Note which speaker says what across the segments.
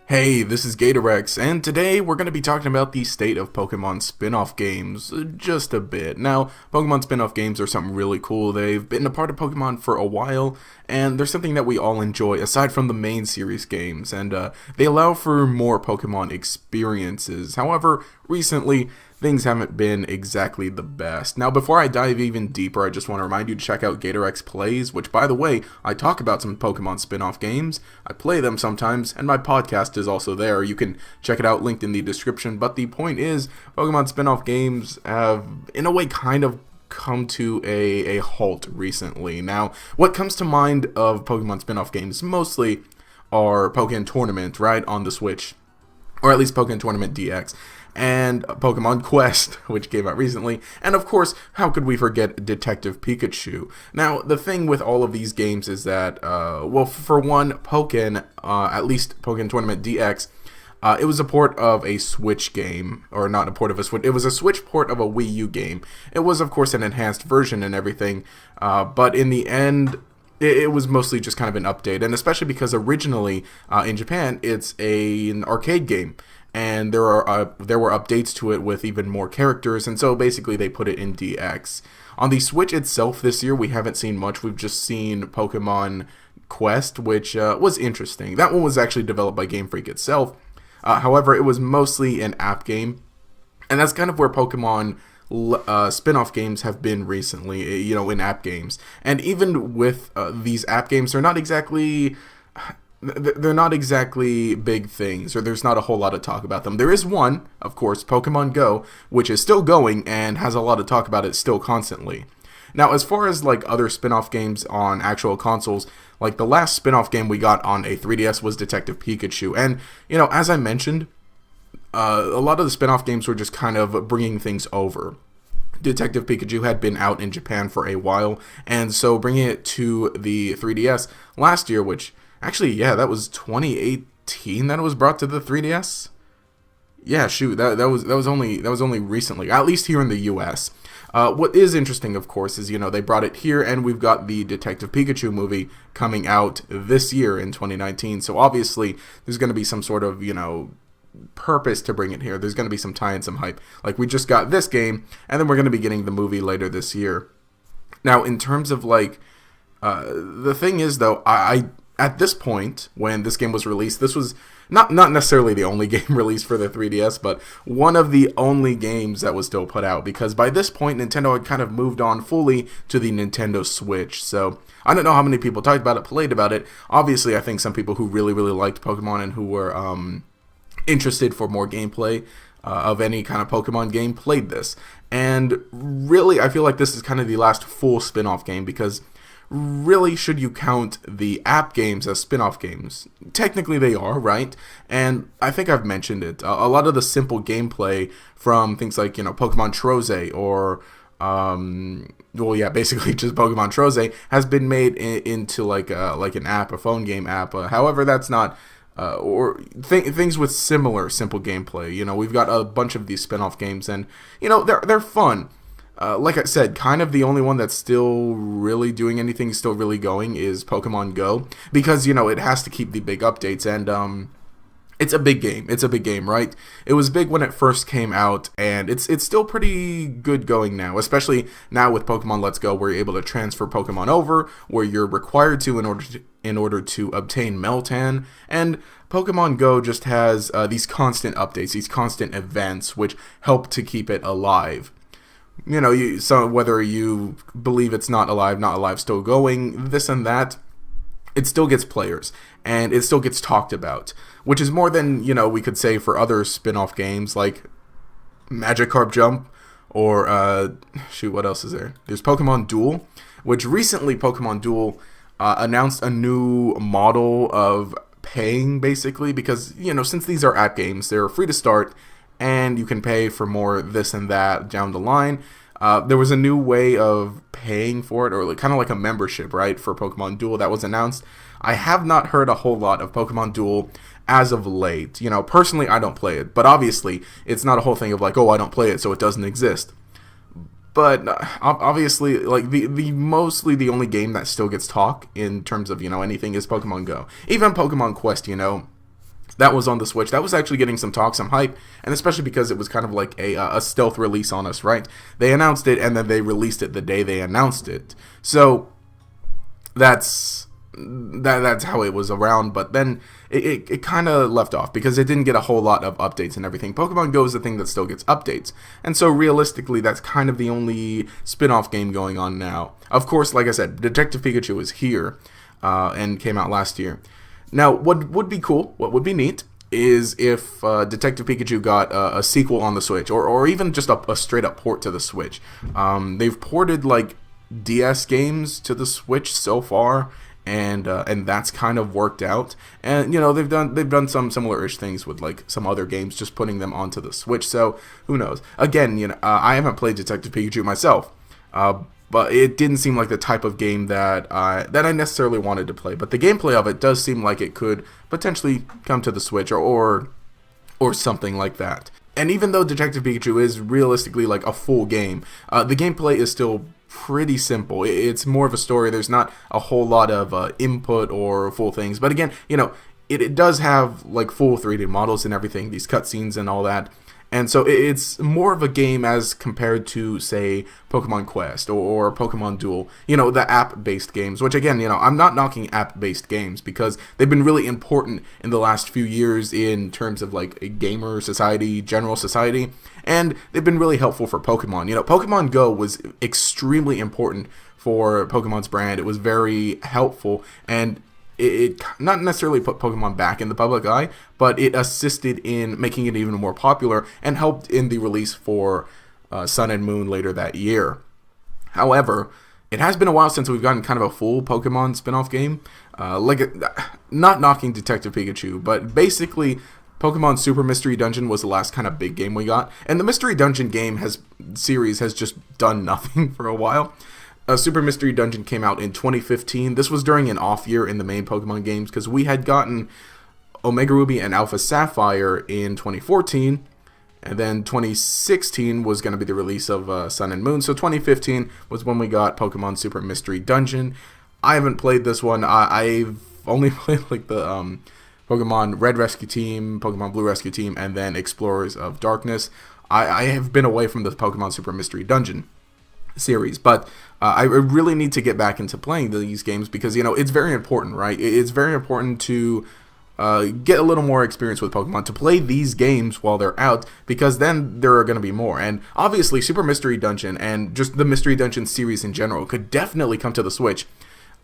Speaker 1: Hey, this is Gatorex, and today we're going to be talking about the state of Pokemon spin-off games just a bit. Now, Pokemon spin-off games are something really cool. They've been a part of Pokemon for a while, and they're something that we all enjoy aside from the main series games, and they allow for more Pokemon experiences. However, recently, things haven't been exactly the best. Now, before I dive even deeper, I just want to remind you to check out Gatorex Plays, which, by the way, I talk about some Pokemon spin-off games. I play them sometimes, and my podcast is also there. You can check it out, linked in the description. But the point is, Pokemon spin-off games have, in a way, kind of come to a halt recently. Now, what comes to mind of Pokemon spin-off games mostly are Pokemon Tournament, right, on the Switch, or at least Pokemon Tournament DX, and Pokemon Quest, which came out recently, and of course, how could we forget Detective Pikachu? Now, the thing with all of these games is that, well, for one, at least Pokemon Tournament DX, it was a port of a Switch game, or not a port of a Switch, it was a Switch port of a Wii U game. It was, of course, an enhanced version and everything, but in the end, it was mostly just kind of an update, and especially because originally, in Japan, it's an arcade game. And there were updates to it with even more characters, and so basically they put it in DX. On the Switch itself this year, we haven't seen much. We've just seen Pokemon Quest, which was interesting. That one was actually developed by Game Freak itself. However, it was mostly an app game, and that's kind of where Pokemon spin-off games have been recently, in app games. And even with these app games, they're not exactly big things, or there's not a whole lot of talk about them. There is one, of course, Pokemon Go, which is still going and has a lot of talk about it still constantly. Now, as far as like other spin-off games on actual consoles, like the last spin-off game we got on a 3DS was Detective Pikachu, and as I mentioned, a lot of the spin-off games were just kind of bringing things over. Detective Pikachu had been out in Japan for a while, and so bringing it to the 3DS last year, which actually, yeah, that was 2018 that it was brought to the 3DS. Yeah, shoot, that was only recently, at least here in the U.S. What is interesting, of course, is they brought it here, and we've got the Detective Pikachu movie coming out this year in 2019. So obviously, there's going to be some sort of purpose to bring it here. There's going to be some tie and some hype. Like we just got this game, and then we're going to be getting the movie later this year. Now, in terms of the thing is though, I at this point, when this game was released, this was not necessarily the only game released for the 3DS, but one of the only games that was still put out, because by this point, Nintendo had kind of moved on fully to the Nintendo Switch. So I don't know how many people talked about it, played about it. Obviously, I think some people who really, really liked Pokemon and who were interested for more gameplay of any kind of Pokemon game played this. And really, I feel like this is kind of the last full spin-off game, because really, should you count the app games as spin-off games? Technically they are, right? And I think I've mentioned it. A lot of the simple gameplay from things like, Pokemon Trozei or, basically just Pokemon Trozei has been made into like an app, a phone game app. However, that's not, things with similar simple gameplay. We've got a bunch of these spin-off games, and, they're fun. Like I said, kind of the only one that's still really doing anything, still really going, is Pokemon Go, because, it has to keep the big updates, and, it's a big game. It's a big game, right? It was big when it first came out, and it's still pretty good going now, especially now with Pokemon Let's Go, where you're able to transfer Pokemon over, where you're required to in order to obtain Meltan, and Pokemon Go just has these constant updates, these constant events, which help to keep it alive. So whether you believe it's not alive, still going, this and that, it still gets players, and it still gets talked about, which is more than, we could say for other spin-off games like Magikarp Jump, or, what else is there? There's Pokemon Duel, which recently Pokemon Duel announced a new model of paying, basically, because, since these are app games, they're free to start, and you can pay for more this and that down the line. There was a new way of paying for it, or kind of like a membership, right, for Pokemon Duel that was announced. I have not heard a whole lot of Pokemon Duel as of late. Personally, I don't play it, but obviously, it's not a whole thing of like, oh, I don't play it, so it doesn't exist. But obviously, like the mostly the only game that still gets talk in terms of anything is Pokemon Go. Even Pokemon Quest, That was on the Switch. That was actually getting some talk, some hype, and especially because it was kind of like a stealth release on us, right? They announced it, and then they released it the day they announced it. So that's how it was around, but then it kind of left off because it didn't get a whole lot of updates and everything. Pokemon Go is the thing that still gets updates, and so realistically, that's kind of the only spin-off game going on now. Of course, like I said, Detective Pikachu is here and came out last year. Now, what would be cool, what would be neat, is if Detective Pikachu got a sequel on the Switch, or even just a straight-up port to the Switch. They've ported, like, DS games to the Switch so far, and that's kind of worked out. And, you know, they've done some similar-ish things with, like, some other games, just putting them onto the Switch, so who knows. Again, you know, I haven't played Detective Pikachu myself, but it didn't seem like the type of game that I necessarily wanted to play. But the gameplay of it does seem like it could potentially come to the Switch or something like that. And even though Detective Pikachu is realistically like a full game, the gameplay is still pretty simple. It's more of a story. There's not a whole lot of input or full things. But again, you know, it does have like full 3D models and everything, these cutscenes and all that. And so it's more of a game as compared to, say, Pokemon Quest or Pokemon Duel, you know, the app-based games, which, again, you know, I'm not knocking app-based games because they've been really important in the last few years in terms of, like, a gamer society, general society, and they've been really helpful for Pokemon. You know, Pokemon Go was extremely important for Pokemon's brand. It was very helpful, and it not necessarily put Pokemon back in the public eye, but it assisted in making it even more popular and helped in the release for Sun and Moon later that year. However, it has been a while since we've gotten kind of a full Pokemon spin-off game. Not knocking Detective Pikachu, but basically Pokemon Super Mystery Dungeon was the last kind of big game we got. And the Mystery Dungeon series has just done nothing for a while. Super Mystery Dungeon came out in 2015. This was during an off year in the main Pokemon games because we had gotten Omega Ruby and Alpha Sapphire in 2014, and then 2016 was going to be the release of Sun and Moon. So 2015 was when we got Pokemon Super Mystery Dungeon. I haven't played this one. I've only played like the Pokemon Red Rescue Team, Pokemon Blue Rescue Team, and then Explorers of Darkness. I have been away from the Pokemon Super Mystery Dungeon series, but I really need to get back into playing these games because, you know, it's very important, right? It's very important to get a little more experience with Pokemon, to play these games while they're out, because then there are going to be more. And obviously Super Mystery Dungeon and just the Mystery Dungeon series in general could definitely come to the Switch.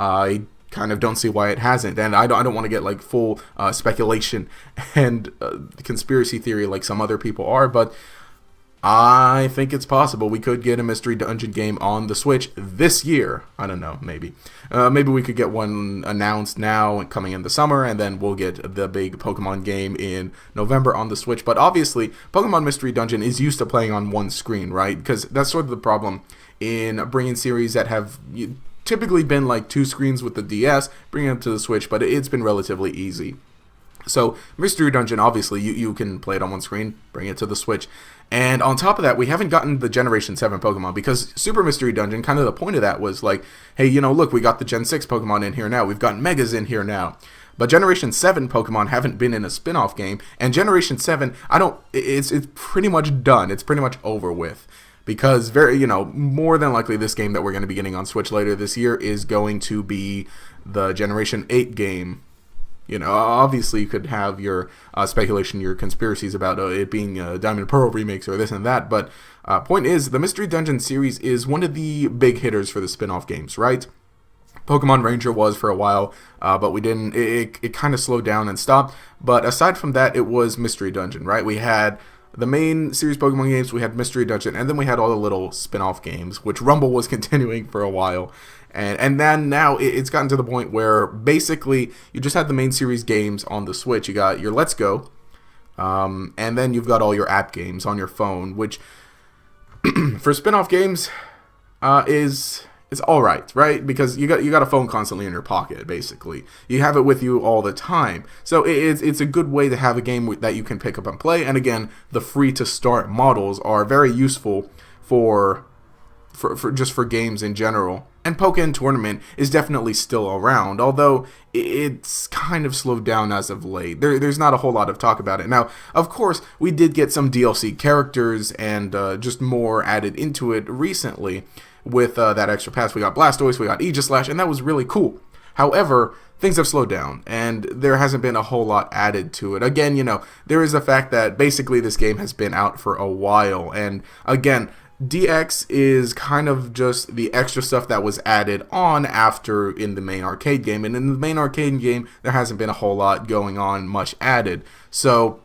Speaker 1: I kind of don't see why it hasn't, and I don't want to get like full speculation and conspiracy theory like some other people are, but I think it's possible we could get a Mystery Dungeon game on the Switch this year. I don't know, maybe. Maybe we could get one announced now and coming in the summer, and then we'll get the big Pokemon game in November on the Switch. But obviously, Pokemon Mystery Dungeon is used to playing on one screen, right? Because that's sort of the problem in bringing series that have typically been like two screens with the DS, bringing them to the Switch, but it's been relatively easy. So, Mystery Dungeon, obviously, you can play it on one screen, bring it to the Switch. And on top of that, we haven't gotten the Generation 7 Pokemon, because Super Mystery Dungeon, kind of the point of that was like, hey, you know, look, we got the Gen 6 Pokemon in here now, we've got Megas in here now. But Generation 7 Pokemon haven't been in a spin-off game, and Generation 7, it's pretty much done, it's pretty much over with. Because, more than likely this game that we're going to be getting on Switch later this year is going to be the Generation 8 game. You know, obviously you could have your speculation, your conspiracies about it being Diamond and Pearl remakes or this and that, but point is, the Mystery Dungeon series is one of the big hitters for the spin-off games, right? Pokemon Ranger was for a while, but we didn't, it kind of slowed down and stopped, but aside from that, it was Mystery Dungeon, right? We had the main series Pokemon games, we had Mystery Dungeon, and then we had all the little spin-off games, which Rumble was continuing for a while. And then now it's gotten to the point where basically you just have the main series games on the Switch. You got your Let's Go, and then you've got all your app games on your phone, which for spin-off games is all right? Because you got a phone constantly in your pocket, basically. You have it with you all the time. So it's a good way to have a game that you can pick up and play. And again, the free-to-start models are very useful for games in general. And Pokken Tournament is definitely still around, although it's kind of slowed down as of late. There's not a whole lot of talk about it. Now, of course, we did get some DLC characters and just more added into it recently with that extra pass. We got Blastoise, we got Aegislash, and that was really cool. However, things have slowed down, and there hasn't been a whole lot added to it. Again, there is the fact that basically this game has been out for a while, and again, DX is kind of just the extra stuff that was added on after in the main arcade game. And in the main arcade game, there hasn't been a whole lot going on, much added. So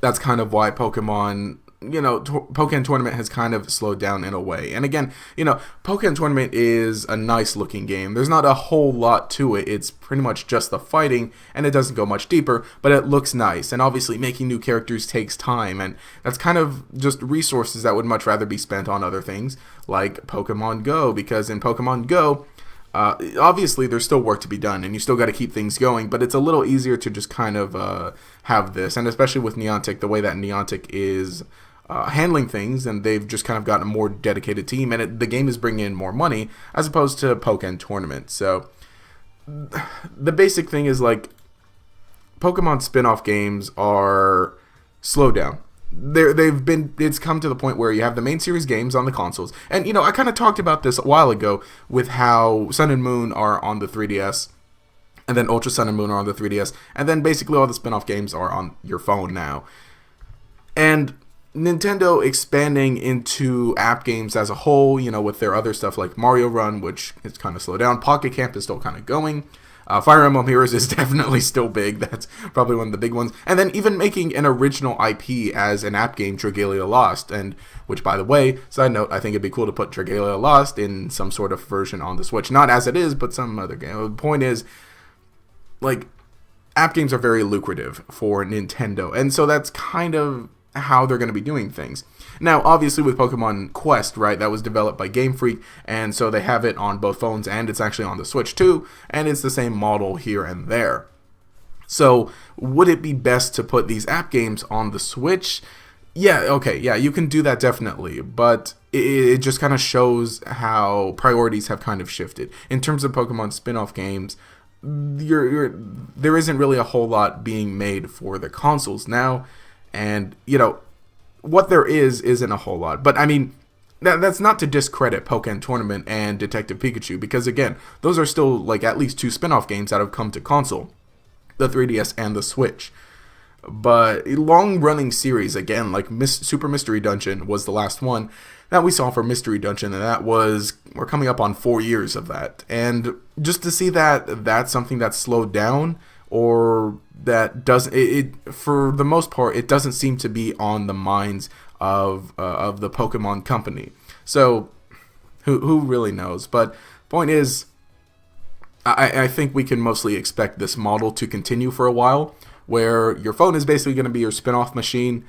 Speaker 1: that's kind of why Pokemon Tournament has kind of slowed down in a way. And again, Pokemon Tournament is a nice looking game. There's not a whole lot to it. It's pretty much just the fighting, and it doesn't go much deeper, but it looks nice. And obviously making new characters takes time, and that's kind of just resources that would much rather be spent on other things like Pokemon Go, because in Pokemon Go, obviously there's still work to be done, and you still got to keep things going, but it's a little easier to just kind of have this, and especially with Niantic, the way that Niantic is handling things, and they've just kind of gotten a more dedicated team, and the game is bringing in more money as opposed to Pokken Tournament. So the basic thing is, like, Pokemon spin-off games are slowed down. It's come to the point where you have the main series games on the consoles, and I kind of talked about this a while ago with how Sun and Moon are on the 3DS, and then Ultra Sun and Moon are on the 3DS, and then basically all the spin-off games are on your phone now. And Nintendo expanding into app games as a whole, with their other stuff like Mario Run, which is kind of slowed down. Pocket Camp is still kind of going. Fire Emblem Heroes is definitely still big. That's probably one of the big ones. And then even making an original IP as an app game, Dragalia Lost, and which, by the way, side note, I think it'd be cool to put Dragalia Lost in some sort of version on the Switch. Not as it is, but some other game. The point is, like, app games are very lucrative for Nintendo, and so that's kind of how they're going to be doing things. Now, obviously with Pokemon Quest, right, that was developed by Game Freak, and so they have it on both phones, and it's actually on the Switch too, and it's the same model here and there. So, would it be best to put these app games on the Switch? Yeah, okay, yeah, you can do that definitely, but it just kind of shows how priorities have kind of shifted. In terms of Pokemon spin-off games, there isn't really a whole lot being made for the consoles now. And, what there isn't a whole lot. But, I mean, that's not to discredit Pokken Tournament and Detective Pikachu, because, again, those are still, like, at least two spin-off games that have come to console, the 3DS and the Switch. But a long-running series, again, like Super Mystery Dungeon was the last one that we saw for Mystery Dungeon, and we're coming up on 4 years of that. And just to see that that's something that's slowed down, or that doesn't, for the most part, it doesn't seem to be on the minds of the Pokemon company. So, who really knows? But point is, I think we can mostly expect this model to continue for a while, where your phone is basically going to be your spin-off machine,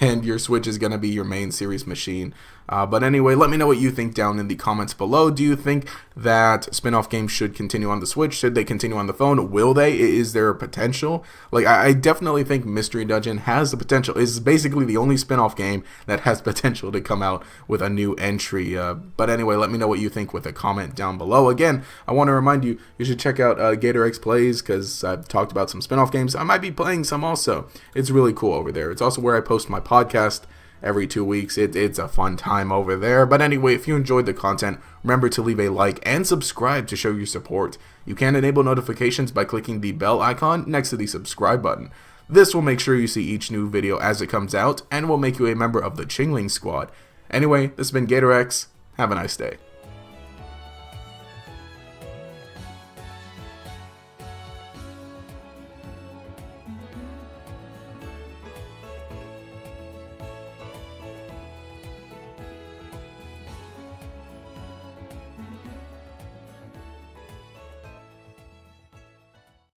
Speaker 1: and your Switch is going to be your main series machine. But anyway, let me know what you think down in the comments below. Do you think that spin-off games should continue on the Switch? Should they continue on the phone? Will they? Is there a potential? Like, I definitely think Mystery Dungeon has the potential. It's basically the only spin-off game that has potential to come out with a new entry. But anyway, let me know what you think with a comment down below. Again, I want to remind you, you should check out GatorX Plays, because I've talked about some spin-off games. I might be playing some also. It's really cool over there. It's also where I post my podcast every 2 weeks. It's a fun time over there. But anyway, if you enjoyed the content, remember to leave a like and subscribe to show your support. You can enable notifications by clicking the bell icon next to the subscribe button. This will make sure you see each new video as it comes out, and will make you a member of the Chingling Squad. Anyway, this has been GatorX. Have a nice day.